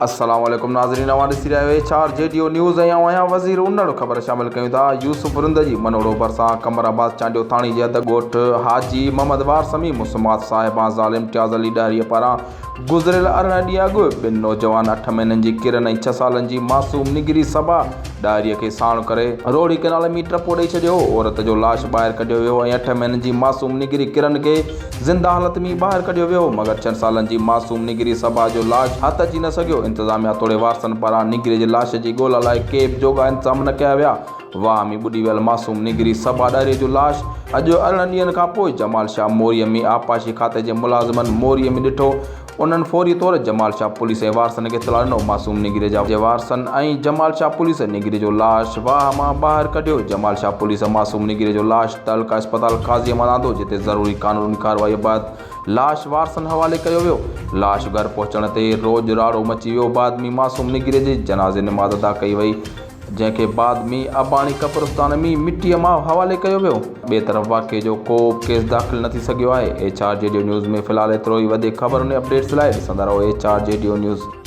अस्सलाम वालेकुम नाज़रीन, अवां ॾिसी रहिया आहियो HR JDO न्यूज़ ऐं आहियां वज़ीर उन्नड़। ख़बर शामिल कयूं था। यूसुफ रिंद जी मनोड़ो भरिसां कमराबाद चांडियो थाणी जे अध ॻोठ हाजी मोहम्मद वारसमी मुसमात साहिबा ज़ालिम इम्तियाज़ अली ॾारीअ पारां गुज़िरियल 18 ॾींहं अॻु ॿिनि नौजवान 8 महीननि जी किरन ऐं 6 सालनि जी मासूम निगिरी सबा ॾारीअ खे साण करे रोड़ी केनाल में टपो ॾेई छॾियो। औरत जो लाश ॿाहिरि कढियो वियो ऐं 8 महीननि जी मासूम निगिरी किरन खे ज़िंदा हालत में ॿाहिरि कढियो वियो, मगर 6 सालनि जी मासूम निगिरी सबा जो लाश हथ अची न सघियो। इंतज़ामिया तोड़े वारसनि पारां निगिरी जे लाश जी ॻोल्हा लाइ के बि जोॻा इंतज़ाम न कया विया। वाह में ॿुॾी वियल मासूम निगिरी सबा ॾारीअ जो लाश अॼु 18 ॾींहंनि खां पोइ जमाल शाह मोरीअ में आपाशी खाते जे मुलाज़िमनि मोरीअ में ॾिठो। उन्हनि फौरी तौर जमाल शाह पुलिस ऐं वारसनि खे इतला ॾिनो। मासूम निगिरी जे वारसनि ऐं जमाल शाह पुलिस निगिरी जो लाश वाह मां ॿाहिरि कढियो। जमाल शाह पुलिस मासूम निगिरी जो लाश तहलका अस्पताल काज़ीअ मां आंदो, जिते ज़रूरी कानूनी कार्रवाई बाद लाश वारसनि हवाले कयो वियो। लाश घर पहुचण ते रोज़ राड़ो मची वियो। बाद में मासूम निगिरी जे जनाज़े निमाज़ अदा कई वई, जंहिंखे बाद में अबाणी कब्रिस्तान में मिटीअ मां हवाले कयो वियो। ॿिए तरफ़ वाक़िए जो को केस दाख़िल न थी सघियो आहे। HR JDO न्यूज़ में फ़िलहालु एतिरो ई। वधीक ख़बरुनि ऐं अपडेट्स लाइ ॾिसंदा रहो HR JDO न्यूज़।